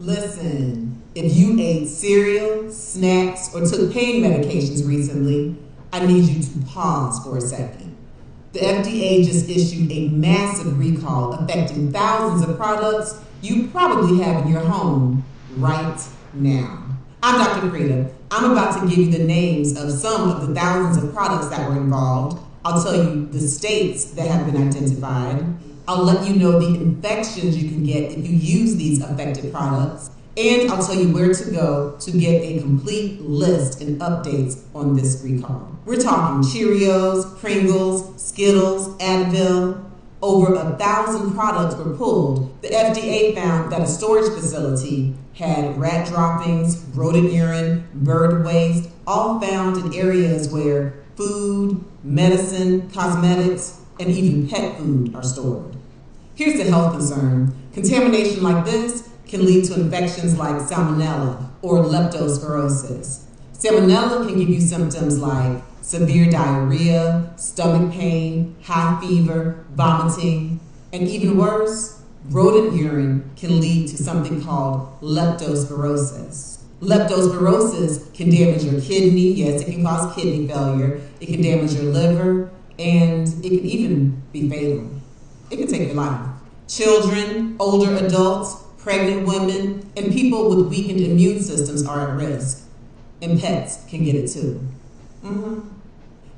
Listen, if you ate cereal, snacks, or took pain medications recently, I need you to pause for a second. The FDA just issued a massive recall affecting thousands of products you probably have in your home right now. I'm Dr. Frida. I'm about to give you the names of some of the thousands of products that were involved. I'll tell you the states that have been identified. I'll let you know the infections you can get if you use these affected products. And I'll tell you where to go to get a complete list and updates on this recall. We're talking Cheerios, Pringles, Skittles, Advil. Over 1,000 products were pulled. The FDA found that a storage facility had rat droppings, rodent urine, bird waste, all found in areas where food, medicine, cosmetics, and even pet food are stored. Here's the health concern. Contamination like this can lead to infections like salmonella or leptospirosis. Salmonella can give you symptoms like severe diarrhea, stomach pain, high fever, vomiting, and even worse, rodent urine can lead to something called leptospirosis. Leptospirosis can damage your kidney. Yes, it can cause kidney failure. It can damage your liver, and it can even be fatal. It can take your life. Children, older adults, pregnant women, and people with weakened immune systems are at risk. And pets can get it too.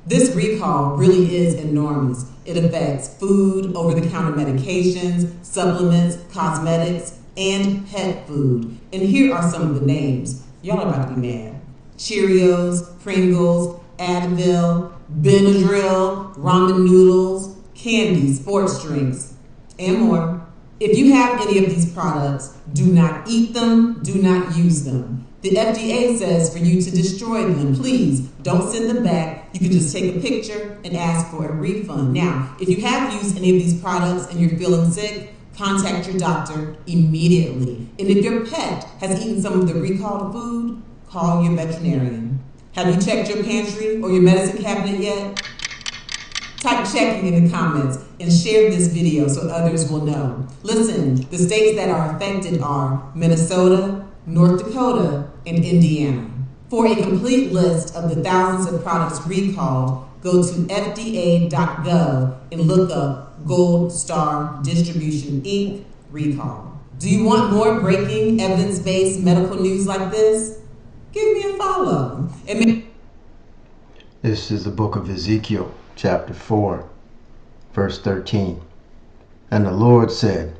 This recall really is enormous. It affects food, over-the-counter medications, supplements, cosmetics, and pet food. And here are some of the names. Y'all are about to be mad. Cheerios, Pringles, Advil, Benadryl, ramen noodles, candy, sports drinks, and more. If you have any of these products, do not eat them, do not use them. The FDA says for you to destroy them. Please don't send them back. You can just take a picture and ask for a refund. Now, if you have used any of these products and you're feeling sick, contact your doctor immediately. And if your pet has eaten some of the recalled food, call your veterinarian. Have you checked your pantry or your medicine cabinet yet? Type checking in the comments and share this video so others will know. Listen, the states that are affected are Minnesota, North Dakota, and Indiana. For a complete list of the thousands of products recalled, go to fda.gov and look up Gold Star Distribution Inc. recall. Do you want more breaking, evidence-based medical news like this? Give me a follow. This is the book of Ezekiel, chapter 4, verse 13. And the Lord said,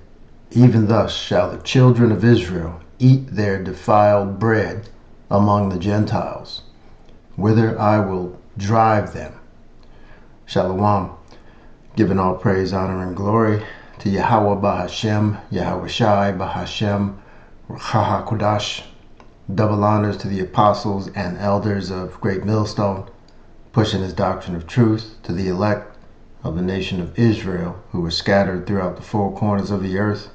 even thus shall the children of Israel eat their defiled bread among the Gentiles, whither I will drive them. Shalom. Giving all praise, honor, and glory to Yahweh Bahashem, Yahweh Shai Bahashem, Ruach HaKodesh. Double honors to the apostles and elders of Great Millstone, pushing his doctrine of truth to the elect of the nation of Israel, who were scattered throughout the four corners of the earth,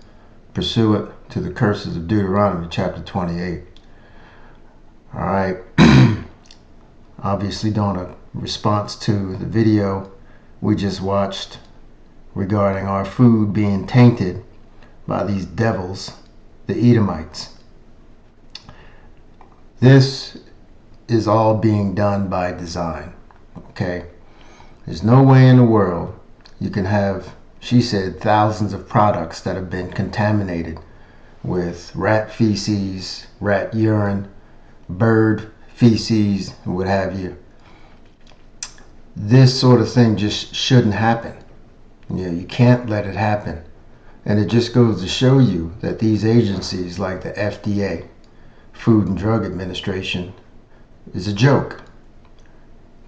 pursuant to the curses of Deuteronomy chapter 28. Alright, obviously doing a response to the video we just watched regarding our food being tainted by these devils, the Edomites. This is all being done by design, okay? There's no way in the world you can have, she said, thousands of products that have been contaminated with rat feces, rat urine, bird feces, and what have you. This sort of thing just shouldn't happen. You can't let it happen. And it just goes to show you that these agencies like the FDA, Food and Drug Administration, is a joke,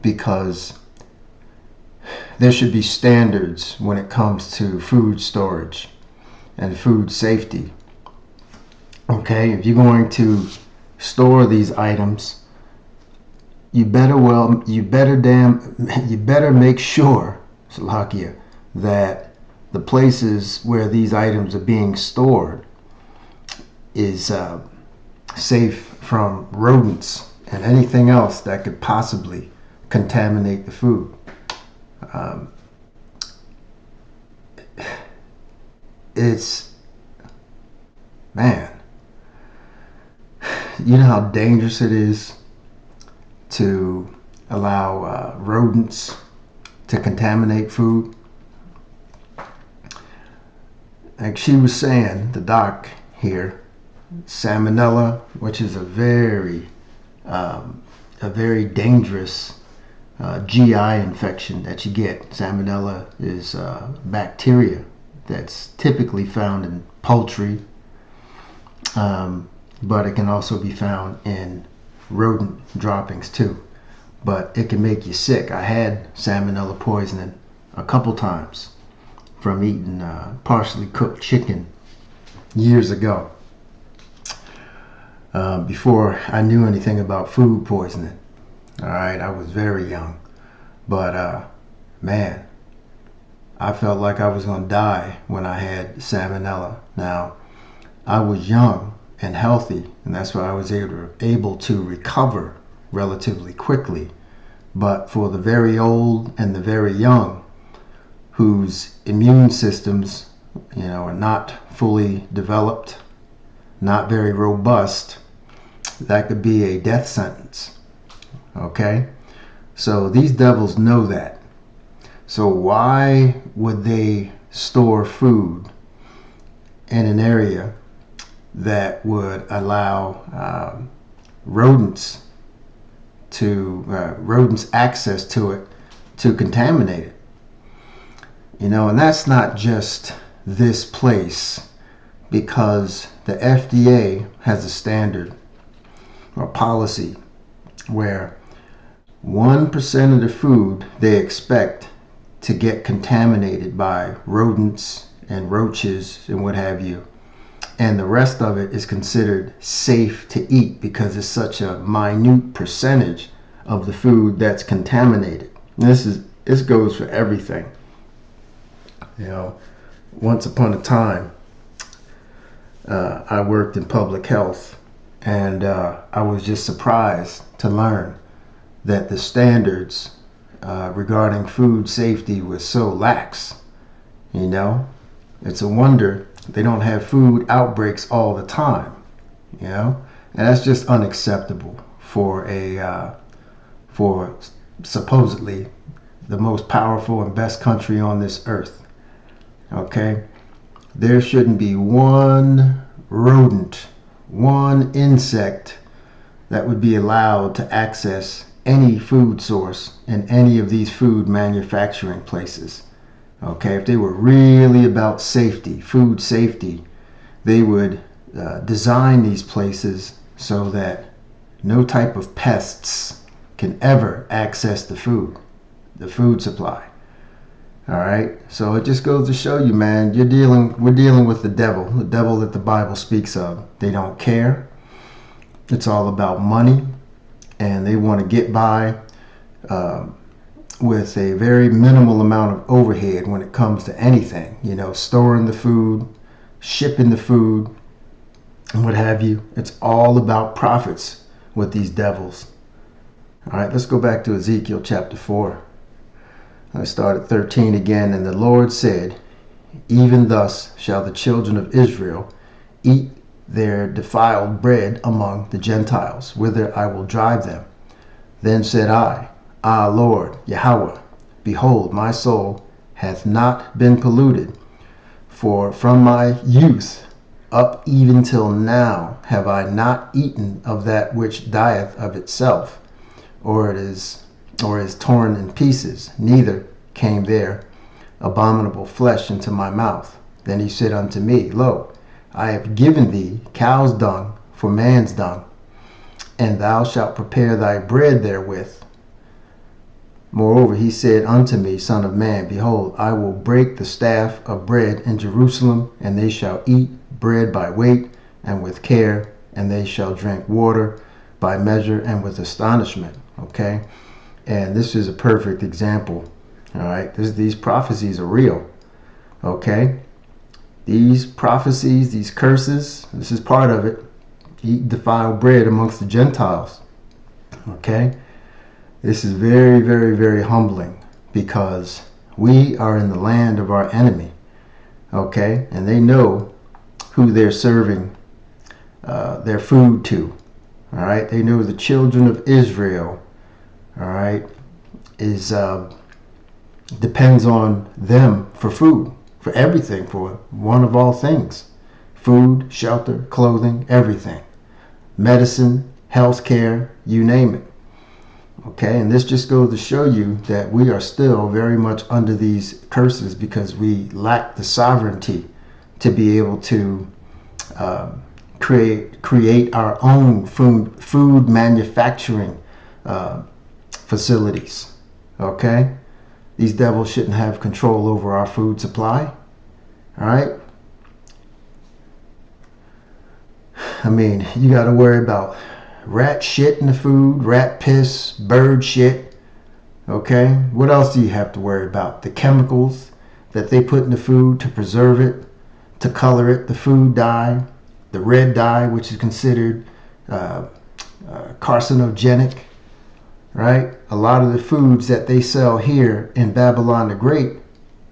because there should be standards when it comes to food storage and food safety. Okay, if you're going to store these items, you better make sure, Salakia, that the places where these items are being stored is safe from rodents and anything else that could possibly contaminate the food. It's, man, you know how dangerous it is to allow rodents to contaminate food? Like she was saying, the doc here, salmonella, which is a very dangerous GI infection that you get. Salmonella is bacteria that's typically found in poultry, but it can also be found in rodent droppings too. But it can make you sick. I had salmonella poisoning a couple times from eating partially cooked chicken years ago, before I knew anything about food poisoning. All right, I was very young, but man, I felt like I was going to die when I had salmonella. Now, I was young and healthy, and that's why I was able to recover relatively quickly. But for the very old and the very young, whose immune systems, are not fully developed, not very robust, that could be a death sentence. Okay? So these devils know that. So why would they store food in an area that would allow rodents access to it to contaminate it? And that's not just this place, because the FDA has a standard or policy where 1% of the food they expect to get contaminated by rodents and roaches and what have you, and the rest of it is considered safe to eat because it's such a minute percentage of the food that's contaminated. This goes for everything. Once upon a time, I worked in public health, and I was just surprised to learn that the standards regarding food safety was so lax. It's a wonder they don't have food outbreaks all the time. And that's just unacceptable for for supposedly the most powerful and best country on this earth. Okay, there shouldn't be one rodent, one insect that would be allowed to access any food source in any of these food manufacturing places. Okay, if they were really about safety, food safety, they would design these places so that no type of pests can ever access the food supply. All right, so it just goes to show you, man, we're dealing with the devil that the Bible speaks of. They don't care. It's all about money, and they want to get by with a very minimal amount of overhead when it comes to anything, storing the food, shipping the food, and what have you. It's all about profits with these devils. All right, let's go back to Ezekiel chapter 4. I start at 13 again. And the Lord said, even thus shall the children of Israel eat their defiled bread among the Gentiles, whither I will drive them. Then said I, Ah, Lord, Yahweh, behold, my soul hath not been polluted, for from my youth up even till now have I not eaten of that which dieth of itself, or is torn in pieces, neither came there abominable flesh into my mouth. Then he said unto me, Lo, I have given thee cow's dung for man's dung, and thou shalt prepare thy bread therewith. Moreover, he said unto me, Son of man, behold, I will break the staff of bread in Jerusalem, and they shall eat bread by weight and with care, and they shall drink water by measure and with astonishment. Okay, and this is a perfect example. All right, these prophecies are real. Okay, these prophecies, these curses, this is part of it. Eat defiled bread amongst the Gentiles. Okay, this is very, very, very humbling, because we are in the land of our enemy. Okay, and they know who they're serving their food to. All right, they know the children of Israel, all right, is depends on them for food, for everything, for one of all things: food, shelter, clothing, everything, medicine, health care, you name it. Okay, and this just goes to show you that we are still very much under these curses because we lack the sovereignty to be able to create our own food manufacturing facilities. Okay, these devils shouldn't have control over our food supply. All right. I mean, you got to worry about rat shit in the food, rat piss, bird shit. Okay, what else do you have to worry about? The chemicals that they put in the food to preserve it, to color it, the food dye, the red dye, which is considered carcinogenic, right? A lot of the foods that they sell here in Babylon the Great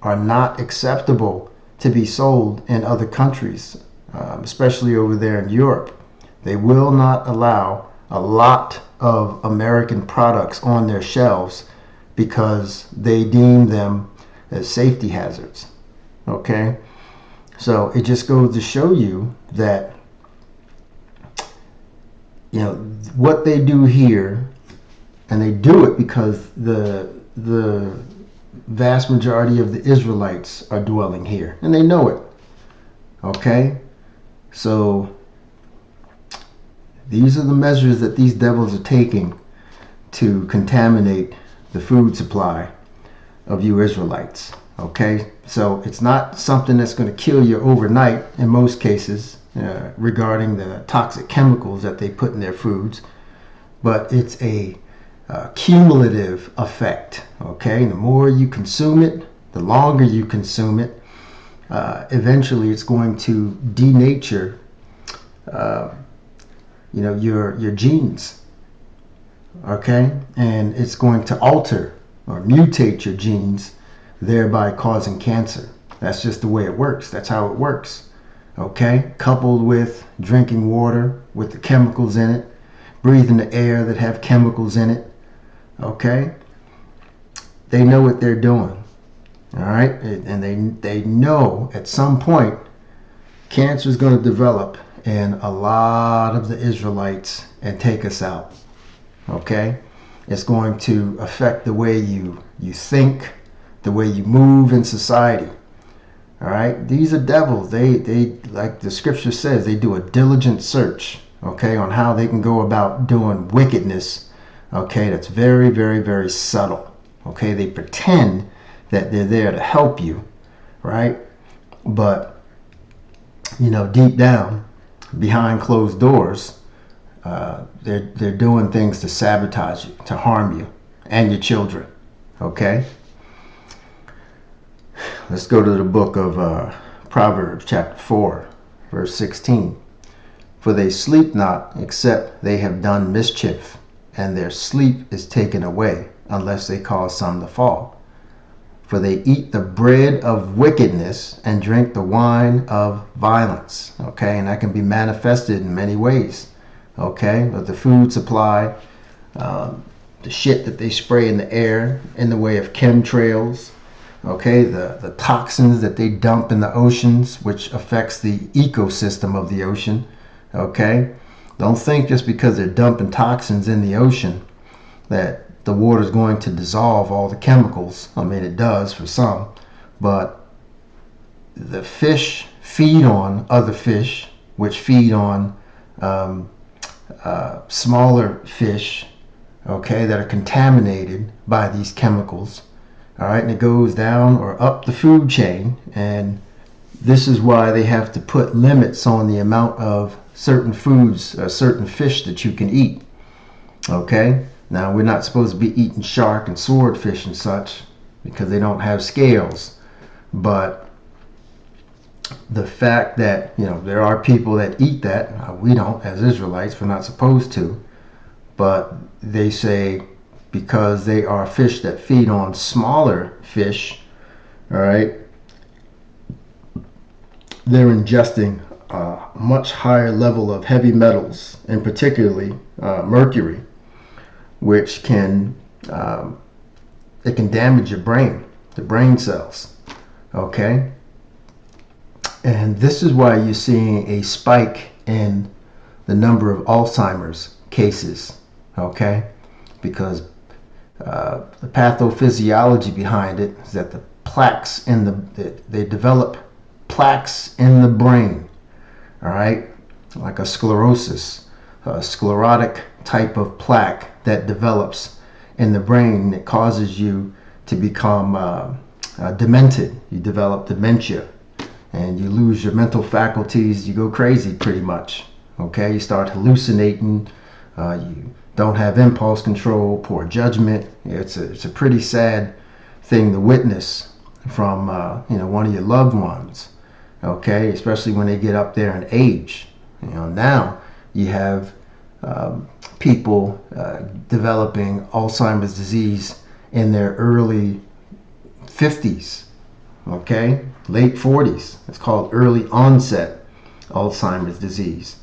are not acceptable to be sold in other countries, especially over there in Europe. They will not allow a lot of American products on their shelves because they deem them as safety hazards. Okay? So it just goes to show you that, you know, what they do here, and they do it because the vast majority of the Israelites are dwelling here, and they know it. Okay? So these are the measures that these devils are taking to contaminate the food supply of you Israelites. Okay, so it's not something that's going to kill you overnight in most cases regarding the toxic chemicals that they put in their foods, but it's a cumulative effect. Okay, the more you consume it, the longer you consume it, eventually it's going to denature your genes. Okay, and it's going to alter or mutate your genes, thereby causing cancer. That's just the way it works. That's how it works. Okay, coupled with drinking water with the chemicals in it, breathing the air that have chemicals in it. Okay, they know what they're doing. All right, and they know at some point cancer is going to develop in a lot of the Israelites and take us out. Okay, it's going to affect the way you think, the way you move in society. All right, these are devils. They like the scripture says, they do a diligent search, okay, on how they can go about doing wickedness. Okay, that's very, very, very subtle. Okay, they pretend that they're there to help you, right? But deep down, behind closed doors, they're doing things to sabotage you, to harm you and your children. Okay, let's go to the book of Proverbs chapter 4 verse 16. For they sleep not except they have done mischief, and their sleep is taken away unless they cause some to fall. For they eat the bread of wickedness and drink the wine of violence. Okay, and that can be manifested in many ways. Okay, but the food supply, the shit that they spray in the air in the way of chemtrails, okay, the toxins that they dump in the oceans, which affects the ecosystem of the ocean. Okay, don't think just because they're dumping toxins in the ocean that the water is going to dissolve all the chemicals. I mean, it does for some, but the fish feed on other fish, which feed on smaller fish, okay, that are contaminated by these chemicals. All right, and it goes down or up the food chain, and this is why they have to put limits on the amount of certain foods, certain fish that you can eat. Okay, now we're not supposed to be eating shark and swordfish and such because they don't have scales, but the fact that there are people that eat that, we don't as Israelites, we're not supposed to, but they say because they are fish that feed on smaller fish, all right, they're ingesting much higher level of heavy metals, and particularly mercury, which can it can damage your brain, the brain cells. Okay, and this is why you're seeing a spike in the number of Alzheimer's cases. Okay, because the pathophysiology behind it is that the plaques in they develop plaques in the brain. All right, like a sclerosis, a sclerotic type of plaque that develops in the brain that causes you to become demented. You develop dementia and you lose your mental faculties. You go crazy pretty much. Okay, you start hallucinating. You don't have impulse control, poor judgment. It's a pretty sad thing to witness from one of your loved ones. Okay, especially when they get up there in age. Now you have people developing Alzheimer's disease in their early 50s. Okay, late 40s. It's called early onset Alzheimer's disease.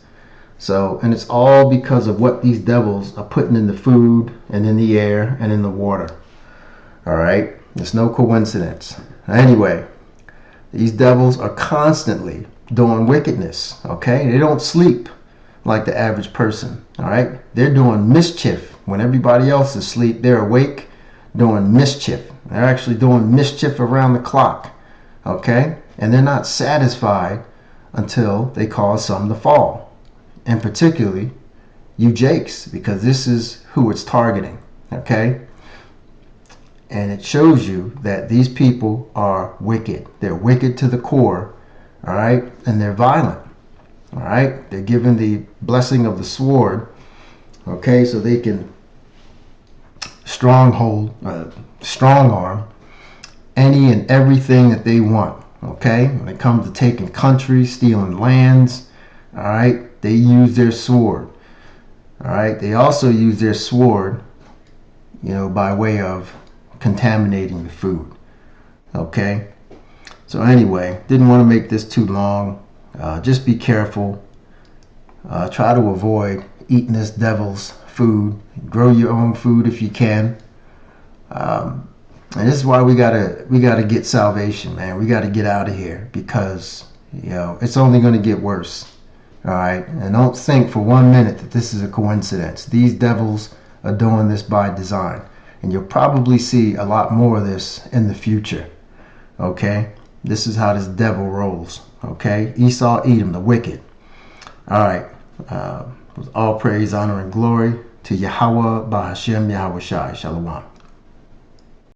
So, and it's all because of what these devils are putting in the food and in the air and in the water. All right, it's no coincidence. Anyway, these devils are constantly doing wickedness. Okay, they don't sleep like the average person. All right, they're doing mischief when everybody else is asleep. They're awake doing mischief. They're actually doing mischief around the clock. Okay, and they're not satisfied until they cause some to fall. And particularly you Jakes, because this is who it's targeting. Okay, and it shows you that these people are wicked. They're wicked to the core. All right, and they're violent. All right, they're given the blessing of the sword. Okay, so they can strong arm any and everything that they want. Okay, when it comes to taking countries, stealing lands, all right, they use their sword. All right, they also use their sword, by way of contaminating the food. Okay, so anyway, didn't want to make this too long. Just be careful. Try to avoid eating this devil's food. Grow your own food if you can. And this is why we gotta get salvation, man. We gotta get out of here, because it's only going to get worse. All right, and don't think for 1 minute that this is a coincidence. These devils are doing this by design, and you'll probably see a lot more of this in the future. Okay, this is how this devil rolls. Okay, Esau, Edom, the wicked. All right, with all praise, honor, and glory to Yahweh, Bahashem, Yahweh Shai. Shalom.